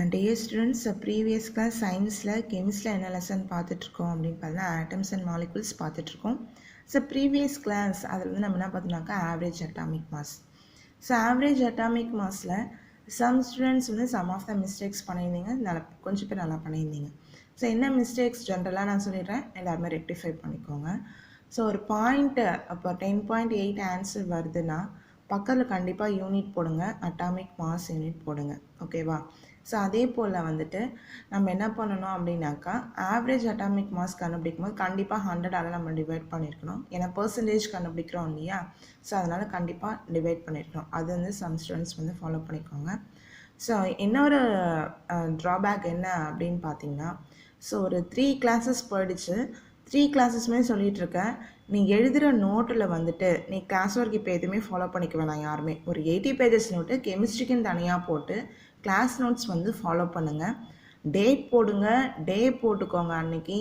And dear students, previous class science-ல chemistry என்ன lesson பார்த்துட்ருக்கோம் அப்படின்னு பார்த்தா atoms and molecules பார்த்துட்ருக்கோம். ஸோ ப்ரீவியஸ் கிளாஸ் அதில் வந்து நம்ம என்ன பார்த்தோம்னாக்கா average atomic mass. So average atomic மாஸில் சம் ஸ்டூடெண்ட்ஸ் வந்து சம் ஆஃப் த மிஸ்டேக்ஸ் பண்ணியிருந்தீங்க, நல்லா கொஞ்சம் பேர் நல்லா பண்ணியிருந்தீங்க. ஸோ என்ன மிஸ்டேக்ஸ் ஜென்ரலாக நான் சொல்லிடுறேன், எல்லாருமே ரெக்டிஃபை பண்ணிக்கோங்க. ஸோ ஒரு பாயிண்ட்டு அப்போ 10.8 ஆன்சர் வருதுன்னா பக்கத்தில் கண்டிப்பாக யூனிட் போடுங்க, அட்டாமிக் மாஸ் யூனிட் போடுங்க, ஓகேவா? ஸோ அதே போல் வந்துட்டு நம்ம என்ன பண்ணணும் அப்படின்னாக்கா ஆவரேஜ் அட்டாமிக் மாஸ் கண்டுபிடிக்கும் போது கண்டிப்பாக 100ஆல் நம்ம டிவைட் பண்ணியிருக்கணும். ஏன்னா பர்சன்டேஜ் கண்டுபிடிக்கிறோம் இல்லையா, ஸோ அதனால் கண்டிப்பாக டிவைட் பண்ணியிருக்கணும். அது வந்து சம் ஸ்டூடெண்ட்ஸ் வந்து ஃபாலோ பண்ணிக்கோங்க. ஸோ இன்னொரு ட்ராபேக் என்ன அப்படின்னு பார்த்தீங்கன்னா, ஸோ ஒரு 3 கிளாஸஸ் போயிடுச்சு. 3 கிளாஸஸ்மே சொல்லிகிட்டு இருக்கேன், நீ எழுதுகிற நோட்டில் வந்துட்டு நீ கிளாஸ் ஒர்க் இப்போ எதுவுமே ஃபாலோ பண்ணிக்க வேணாம் யாருமே. ஒரு 80 பேஜஸ் நோட்டு கெமிஸ்ட்ரிக்குன்னு தனியாக போட்டு கிளாஸ் நோட்ஸ் வந்து ஃபாலோ பண்ணுங்கள். டேட் போடுங்க, டே போட்டுக்கோங்க. அன்றைக்கி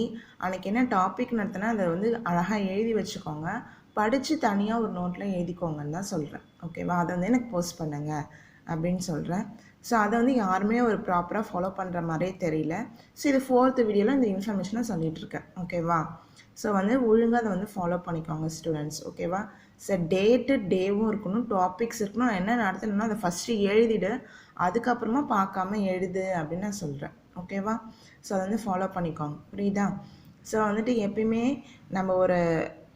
என்ன டாபிக் நடத்தினா அதை வந்து அழகாக எழுதி வச்சுக்கோங்க. படித்து தனியாக ஒரு நோட்டில் எழுதிக்கோங்கன்னு தான் சொல்கிறேன், ஓகேவா? அதை வந்து எனக்கு போஸ்ட் பண்ணுங்க அப்படின்னு சொல்கிறேன். ஸோ அதை வந்து யாருமே ஒரு ப்ராப்பராக ஃபாலோ பண்ணுற மாதிரியே தெரியல. ஸோ இது 4th வீடியோவில் இந்த இன்ஃபர்மேஷனை சொல்லிகிட்ருக்கேன், ஓகேவா? ஸோ வந்து ஒழுங்காக அதை வந்து ஃபாலோ பண்ணிக்கோங்க ஸ்டூடெண்ட்ஸ், ஓகேவா? ஸோ டேவும் இருக்கணும், டாபிக்ஸ் இருக்கணும். என்ன நடத்தணும்னா அதை ஃபஸ்ட்டு எழுதிடு, அதுக்கப்புறமா பார்க்காம எழுது அப்படின்னு நான் சொல்கிறேன், ஓகேவா? ஸோ அதை வந்து ஃபாலோ பண்ணிக்கோங்க, புரியுதா? ஸோ வந்துட்டு எப்பயுமே நம்ம ஒரு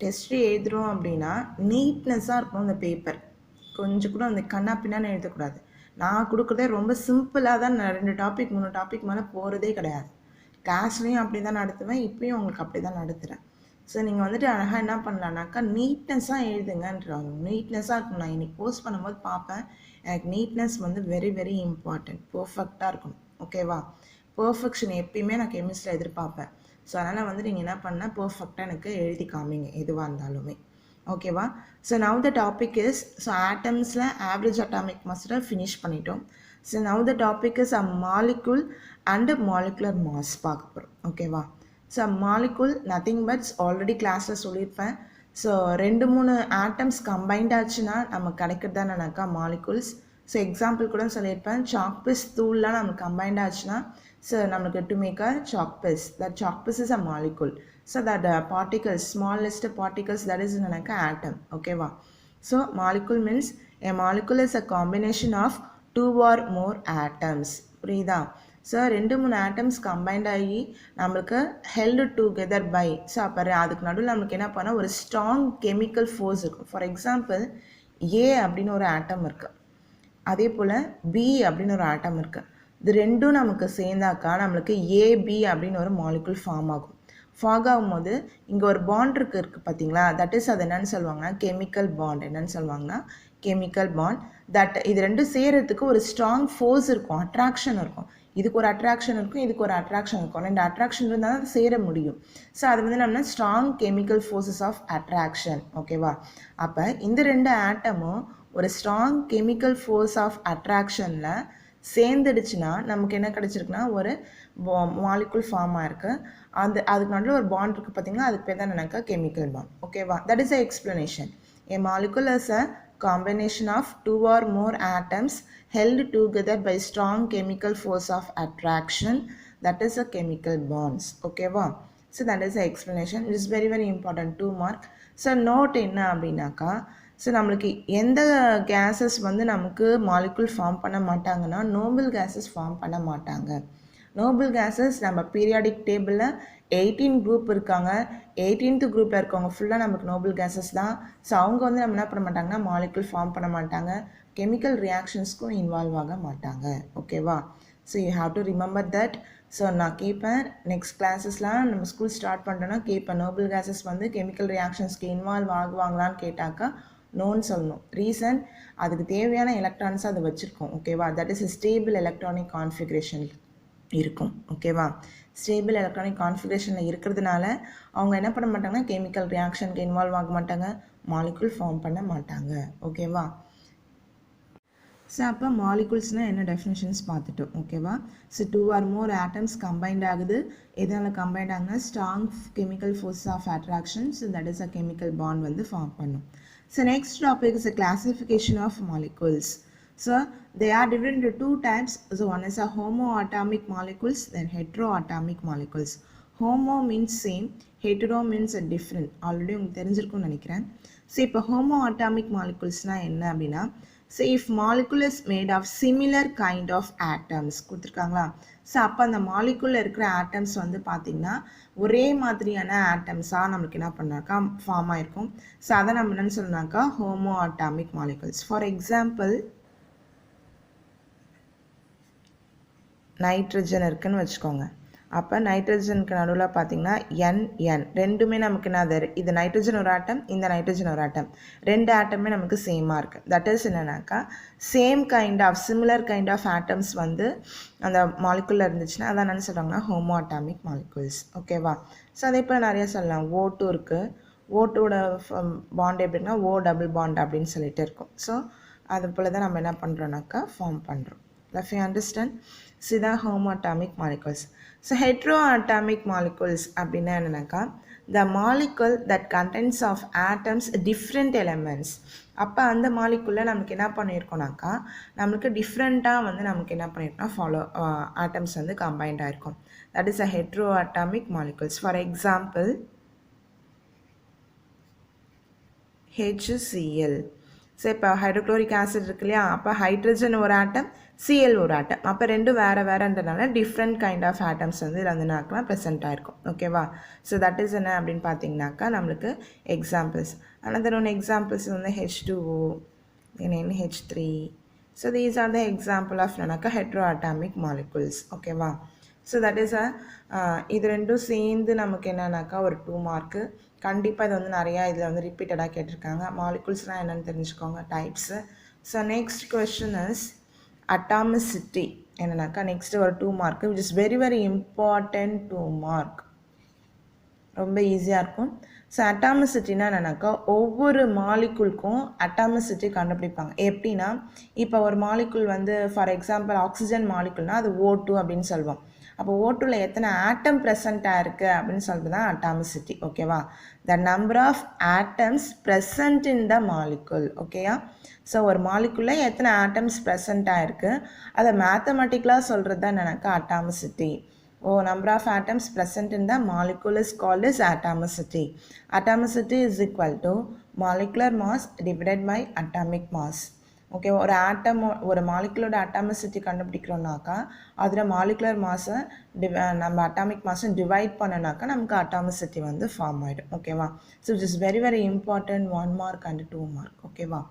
டெஸ்ட்டு எழுதுகிறோம் அப்படின்னா நீட்னஸாக இருக்கணும் அந்த பேப்பர். கொஞ்சம் கூட அந்த கண்ணா பின்னான்னு எழுதக்கூடாது. நான் கொடுக்குறதே ரொம்ப சிம்பிளாக தான், 2 டாபிக் 3 டாபிக் மேலே போகிறதே கிடையாது. கிளாஸ்லேயும் அப்படி தான் நடத்துவேன், இப்போயும் உங்களுக்கு அப்படி தான் நடத்துகிறேன். ஸோ நீங்கள் வந்துட்டு அழகாக என்ன பண்ணலான்னாக்கா நீட்னஸாக எழுதுங்கன்றாங்க. நீட்னஸாக இருக்கும். நான் இன்றைக்கி போஸ்ட் பண்ணும்போது பார்ப்பேன், எனக்கு நீட்னஸ் வந்து வெரி வெரி இம்பார்ட்டன்ட். பர்ஃபெக்டாக இருக்கணும், ஓகேவா? பர்ஃபெக்ஷன் எப்பயுமே நான் கெமிஸ்ட்ரியில் எதிர்பார்ப்பேன். ஸோ அதனால் வந்து நீங்கள் என்ன பண்ணால் பர்ஃபெக்டாக எனக்கு எழுதி காமிங்க எதுவாக இருந்தாலுமே, ஓகேவா? So now the topic is, so ஆட்டம்ஸில் ஆவரேஜ் அட்டாமிக் மாஸில் ஃபினிஷ் பண்ணிட்டோம். So now the topic is a molecule and molecular mass பார்க்க போகிறோம், ஓகேவா? So molecule nothing but already கிளாஸில் சொல்லியிருப்பேன். ஸோ 2-3 ஆட்டம்ஸ் கம்பைண்ட் ஆச்சுன்னா நமக்கு கிடைக்கிறது தானேனாக்கா மாலிகுல்ஸ். ஸோ எக்ஸாம்பிள் கூட சொல்லியிருப்பேன், சாக்பீஸ் தூள்லாம் நமக்கு கம்பைண்ட் ஆச்சுன்னா ஸோ நம்மளுக்கு to make a chalk piece, that chalk piece is a molecule. So that particles, smallest particles, that is என்னக்கா ஆட்டம், ஓகேவா? So molecule means a molecule is a combination of 2 or more atoms, புரியுதா? So 2-3 atoms combined ஆகி நம்மளுக்கு held together by, so அப்போ அதுக்கு நடுவில் நம்மளுக்கு என்ன பண்ணால் ஒரு ஸ்ட்ராங் கெமிக்கல் ஃபோர்ஸ் இருக்கும். ஃபார் எக்ஸாம்பிள் ஏ அப்படின்னு ஒரு ஆட்டம் இருக்குது, அதே போல் பி அப்படின்னு ஒரு ஆட்டம் இருக்குது. இது ரெண்டும் நமக்கு சேர்ந்தாக்கா நம்மளுக்கு ஏபி அப்படின்னு ஒரு மாலிகுல் ஃபார்ம் ஆகும். ஃபார்ம் ஆகும்போது இங்கே ஒரு பாண்ட் இருக்குது பார்த்தீங்களா, தட் இஸ் அது என்னன்னு சொல்லுவாங்கன்னா கெமிக்கல் பாண்ட். என்னன்னு சொல்லுவாங்கன்னா கெமிக்கல் பாண்ட். தட் இது ரெண்டும் சேர்கிறதுக்கு ஒரு ஸ்ட்ராங் ஃபோர்ஸ் இருக்கும், அட்ராக்ஷன் இருக்கும். இதுக்கு ஒரு அட்ராக்ஷன் இருக்கும், இதுக்கு ஒரு அட்ராக்ஷன் இருக்கும். 2 அட்ராக்ஷன் இருந்தால் தான் சேர முடியும். ஸோ அது வந்து நம்ம strong chemical forces of attraction, ஓகேவா? அப்போ இந்த 2 ஆட்டமும் ஒரு ஸ்ட்ராங் கெமிக்கல் ஃபோர்ஸ் ஆஃப் அட்ராக்ஷனில் சேர்ந்துடுச்சுன்னா நமக்கு என்ன கிடச்சிருக்குன்னா ஒரு மாலிகுல் ஃபார்ம் ஆயிருக்கு. அதுக்கு நடுவில் ஒரு பாண்ட் இருக்குது பார்த்தீங்கன்னா, அதுக்கு பேர் தான் என்னக்கா கெமிக்கல் பாண்ட், ஓகேவா? That is a explanation. A molecule is a combination of 2 or more atoms held together by strong chemical force of attraction, that is a chemical bonds, ஓகேவா? So that is the explanation. It is very very important, 2 mark. So note என்ன அப்படின்னாக்கா, so நம்மளுக்கு எந்த gases வந்து நமக்கு molecule form பண்ண மாட்டாங்கன்னா Nobel gases form பண்ண மாட்டாங்க. நோபல் கேஸஸ் நம்ம பீரியாடிக் டேபிளில் 18 குரூப் இருக்காங்க, 18th குரூப்பில் இருக்கவங்க ஃபுல்லாக நமக்கு நோபல் கேஸஸ் தான். ஸோ அவங்க வந்து நம்ம என்ன பண்ண மாட்டாங்கன்னா மாலிகுல் ஃபார்ம் பண்ண மாட்டாங்க, கெமிக்கல் ரியாக்ஷன்ஸ்க்கும் இன்வால்வ் ஆக மாட்டாங்க, ஓகேவா? So you have to remember that. So நான் கேட்பேன், நெக்ஸ்ட் கிளாஸஸ்லாம் நம்ம ஸ்கூல் ஸ்டார்ட் பண்ணுறோன்னா கேட்பேன், நோபல் கேஸஸ் வந்து கெமிக்கல் ரியாக்ஷன்ஸ்க்கு இன்வால்வ் ஆகுவாங்களான்னு கேட்டாக்கா நோன்னு சொல்லணும். ரீசன், அதுக்கு தேவையான எலக்ட்ரான்ஸ் அது வச்சுருக்கோம், ஓகேவா? That is stable electronic configuration இருக்கும், ஓகேவா? ஸ்டேபிள் எலக்ட்ரானிக் கான்ஃபிகரேஷனில் இருக்கிறதுனால அவங்க என்ன பண்ண மாட்டாங்கன்னா கெமிக்கல் ரியாக்ஷனுக்கு இன்வால்வ் ஆக மாட்டாங்க, மாலிகுல் ஃபார்ம் பண்ண மாட்டாங்க, ஓகேவா? ஸோ அப்போ மாலிகுல்ஸ்னால் என்ன டெஃபினேஷன்ஸ் பார்த்துட்டோம், ஓகேவா? So 2 or more atoms combined ஆகுது. எதனால் கம்பைண்ட் ஆகுதுன்னா strong chemical force of attraction, so that is a chemical bond வந்து ஃபார்ம் பண்ணும். So next topic is a classification of molecules. So they are divided into two types. So one is a homoatomic molecules, then heteroatomic molecules. Homo means same, hetero means a different. Already உங்களுக்கு தெரிஞ்சிருக்கும்னு நினைக்கிறேன். So இப்போ homoatomic moleculesனா என்ன அப்படின்னா, so if molecule is made of similar kind of atoms கொடுத்துருக்காங்களா, so அப்போ அந்த மாலிகுலில் இருக்கிற ஆட்டம்ஸ் வந்து பார்த்திங்கன்னா ஒரே மாதிரியான ஆட்டம்ஸாக நம்மளுக்கு என்ன பண்ணாக்கா ஃபார்ம் ஆகிருக்கும். ஸோ அதை நம்ம என்னென்னு சொன்னாக்கா homo atomic molecules. For example nitrogen இருக்குன்னு வச்சுக்கோங்க. அப்போ நைட்ரஜனுக்கு நடுவில் பார்த்திங்கன்னா NN ரெண்டுமே நமக்கு என்னது, இது நைட்ரஜன் ஒரு ஆட்டம், இந்த நைட்ரஜன் ஒரு ஆட்டம், ரெண்டு ஆட்டமே நமக்கு சேமாக இருக்குது. தட் இஸ் என்னன்னாக்கா same kind of similar kind of atoms வந்து அந்த மாலிகுலில் இருந்துச்சுன்னா அதான் என்னென்னு சொல்கிறாங்கன்னா ஹோமோ அட்டாமிக் மாலிகுல்ஸ். ஓகேவா? ஸோ அதே போல் நிறைய சொல்லலாம். O2 இருக்குது, O2ஓட பாண்ட் எப்படின்னா O டபுள் பாண்ட் அப்படின்னு சொல்லிட்டு இருக்கும். ஸோ அது போல் தான் நம்ம என்ன பண்ணுறோன்னாக்கா ஃபார்ம் பண்ணுறோம். If you understand, see the homoatomic molecules. So heteroatomic molecules அப்படின்னா என்னன்னாக்கா the molecule that contains of atoms different elements. அப்போ அந்த மாலிகுலில் நமக்கு என்ன பண்ணியிருக்கோம்னாக்கா நம்மளுக்கு டிஃப்ரெண்ட்டாக வந்து நமக்கு என்ன பண்ணியிருக்கோம்னா ஆட்டம்ஸ் வந்து கம்பைன்ட் ஆகிருக்கும். that is a heteroatomic molecules. For example HCl. So இப்போ ஹைட்ரோக்ளோரிக் ஆசிட் இருக்கு இல்லையா, அப்போ ஹைட்ரஜன் ஒரு ஆட்டம், Cl ஒரு ஆட்டம், அப்போ ரெண்டும் வேறு வேறுன்றதுனால டிஃப்ரெண்ட் கைண்ட் ஆஃப் ஆட்டம்ஸ் வந்து இதில் வந்து நாக்கெலாம் ப்ரெசென்ட் ஆகிருக்கும். ஓகேவா? ஸோ தட் இஸ் என்ன அப்படின்னு பார்த்தீங்கன்னாக்கா நம்மளுக்கு எக்ஸாம்பிள்ஸ். another one எக்ஸாம்பிள்ஸ் வந்து H2O, then NH3. So these are the example of என்னன்னாக்கா heteroatomic molecules. ஓகேவா? ஸோ தட் இஸ் இது ரெண்டும் சேர்ந்து நமக்கு என்னன்னாக்கா ஒரு 2 மார்க்கு. கண்டிப்பாக இது வந்து நிறையா இதில் வந்து ரிப்பீட்டடாக கேட்டிருக்காங்க. மாலிகுல்ஸ்னால் என்னென்னு தெரிஞ்சுக்கோங்க, types. So next question is atomicity. என்னன்னாக்கா நெக்ஸ்ட்டு ஒரு 2 mark, which is very very important 2 mark. ரொம்ப ஈஸியாக இருக்கும். ஸோ அட்டாமிசிட்டினா என்னன்னாக்கா ஒவ்வொரு மாலிகுலுக்கும் அட்டாமிசிட்டி கண்டுபிடிப்பாங்க. எப்படின்னா இப்போ ஒரு மாலிகுல் வந்து ஃபார் எக்ஸாம்பிள் ஆக்சிஜன் மாலிகுல்னால் அது O2 அப்படின்னு சொல்லுவோம். அப்போ O2ல எத்தனை ஆட்டம் ப்ரெசண்ட்டாக இருக்குது அப்படின்னு சொல்லிட்டு தான் அட்டாமிசிட்டி. ஓகேவா? The number of atoms present in the molecule. ஓகேயா? ஸோ ஒரு மாலிகுலில் எத்தனை ஆட்டம்ஸ் ப்ரெசண்ட்டாக இருக்குது அதை மேத்தமெட்டிக்கலாக சொல்கிறது தான் என்னன்னாக்கா atomicity. number of atoms present in the molecule is called as atomicity. Atomicity is equal to molecular mass divided by atomic mass. Okay, ஒரு ஆட்டம் ஒரு மாலிகுலோட அட்டாமிசிட்டி கண்டுபிடிக்கிறோம்னாக்கா அதில் மாலிகுலர் மாஸை நம்ம அட்டாமிக் மாஸை டிவைட் பண்ணனாக்கா நமக்கு அட்டாமிசிட்டி வந்து ஃபார்ம் ஆகிடும். ஓகேவா? So it is very very important 1 mark and 2 mark. ஓகேவா?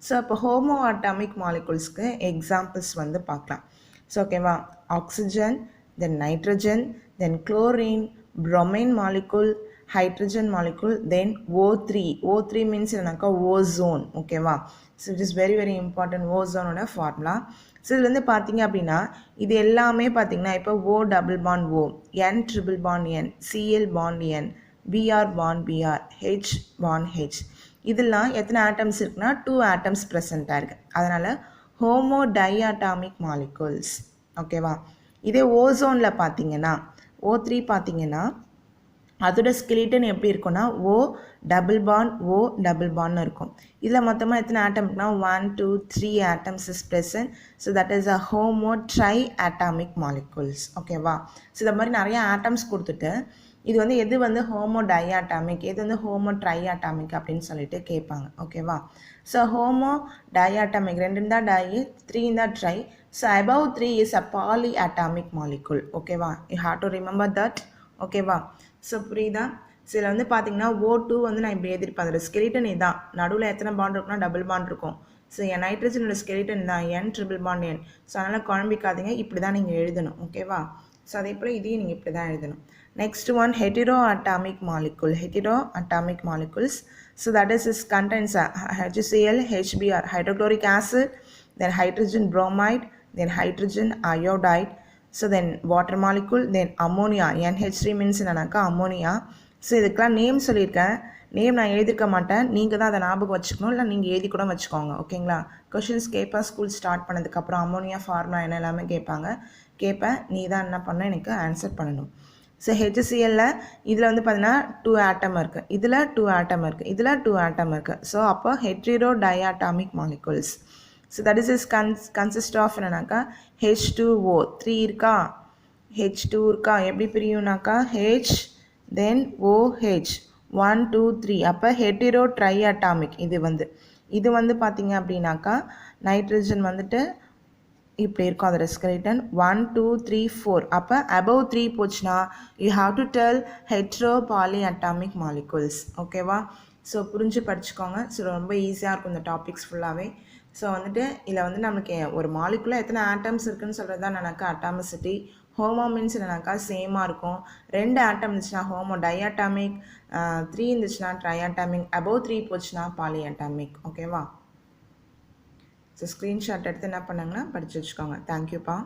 So இப்போ ஹோமோ அட்டாமிக் மாலிகுல்ஸ்க்கு எக்ஸாம்பிள்ஸ் வந்து பார்க்கலாம். ஸோ ஓகேவா, oxygen, then nitrogen, then chlorine, bromine molecule, hydrogen molecule, then O3. O3 means என்னக்கா ozone. ஓகேவா? So it is very very important ஓசோனோட formula. So இதில் வந்து பார்த்தீங்க அப்படின்னா இது எல்லாமே பார்த்தீங்கன்னா இப்போ O double bond O, N triple bond N, Cl bond N, Br bond Br, H bond H. இதெல்லாம் எத்தனை ஆட்டம்ஸ் இருக்குன்னா 2 ஆட்டம்ஸ் ப்ரெசண்ட்டாக இருக்குது. அதனால் ஹோமோ டைஅட்டாமிக் மாலிகுல்ஸ். ஓகேவா? இதே ஓசோனில் பார்த்தீங்கன்னா O3 பார்த்தீங்கன்னா அதோட ஸ்கெலிட்டன் எப்படி இருக்கும்னா O double bond O double பாண்ட்னு இருக்கும். இதில் மொத்தமாக எத்தனை ஆட்டம்னா 1 2 3 atoms is present. So that is a homo tri atomic molecules. ஓகேவா? ஸோ இந்த மாதிரி நிறைய ஆட்டம்ஸ் கொடுத்துட்டு இது வந்து எது வந்து ஹோமோ டைஅட்டாமிக், எது வந்து ஹோமோ ட்ரை அட்டாமிக் அப்படின்னு சொல்லிட்டு கேட்பாங்க. ஓகேவா? ஸோ ஹோமோ டைஅட்டாமிக் 2 இருந்தால் டை, 3 இருந்தால் try. So above 3 is a polyatomic molecule. ஓகேவா? you have to remember that. ஓகேவா? ஸோ புரியுதா? ஸோ இதில் வந்து பார்த்தீங்கன்னா O2 வந்து நான் இப்படி எழுதிருப்பேன். அதோட ஸ்கெலிட்டன் இதுதான். நடுவில் எத்தனை பாண்ட் இருக்குன்னா டபுள் பாண்ட் இருக்கும். ஸோ என் நைட்ரஜனோட ஸ்கெலிட்டன் தான் N triple bond N. So அதனால் குழம்பிக்காதீங்க, இப்படி தான் நீங்கள் எழுதணும். ஓகேவா? ஸோ அதே போல் இதையும் நீங்கள் இப்படி தான் எழுதணும். Next one, heteroatomic molecule. Heteroatomic molecules. So that is this contains HCl, HBr, hydrochloric acid, then hydrogen bromide, then hydrogen iodide. So then water molecule, then ammonia. NH3 means என்னன்னாக்கா ammonia. ஸோ இதுக்கெலாம் name சொல்லியிருக்கேன். Name நான் எழுதிருக்க மாட்டேன், நீங்கள் தான் அதை ஞாபகம் வச்சுக்கணும், இல்லை நீங்கள் எழுதி கூட வச்சுக்கோங்க. ஓகேங்களா? கொஷின்ஸ் கேட்பேன் ஸ்கூல் ஸ்டார்ட் பண்ணதுக்கப்புறம் அம்மோனியா ஃபார்முலா என்ன எல்லாமே கேட்பேன். நீ தான் என்ன பண்ணணும், எனக்கு ஆன்சர் பண்ணணும். ஸோ HCl இதில் வந்து பார்த்தீங்கன்னா 2 ஆட்டம் இருக்குது, இதில் 2 ஆட்டம் இருக்குது, இதில் 2 ஆட்டம் இருக்குது. ஸோ அப்போ hetero diatomic molecules. So that is is consist of என்னன்னாக்கா H2O 3 இருக்கா, H2 இருக்கா, எப்படி பிரியும்னாக்கா H தென் OH 1 2 3. அப்போ ஹெட்டிரோ ட்ரை அட்டாமிக். இது வந்து பார்த்தீங்க அப்படின்னாக்கா நைட்ரஜன் வந்துட்டு இப்படி இருக்கும் அதோட ஸ்கெலிட்டன் 1 2 3 4. அப்போ அபவ் 3 போச்சுன்னா you have to tell hetero poly atomic molecules. ஓகேவா? ஸோ புரிஞ்சு படிச்சுக்கோங்க. ஸோ ரொம்ப ஈஸியாக இருக்கும் இந்த டாபிக்ஸ் ஃபுல்லாகவே. ஸோ வந்துட்டு இதில் வந்து நமக்கு ஒரு மாலிகுலில் எத்தனை ஆட்டம்ஸ் இருக்குதுன்னு சொல்கிறது தான் எனக்கு அட்டாமிசிட்டி. ஹோமோ மீன்ஸ் என்னன்னாக்கா சேமாக இருக்கும். 2 ஆட்டம் இருந்துச்சுன்னா ஹோமோ டைஆட்டாமிக், 3 இருந்துச்சுன்னா ட்ரைஆட்டாமிக், அபவ் 3 போச்சுன்னா பாலிஆட்டாமிக். ஓகேவா? ஸோ ஸ்க்ரீன்ஷாட் எடுத்து என்ன பண்ணாங்கன்னா படித்து வச்சுக்கோங்க. தேங்க்யூப்பா.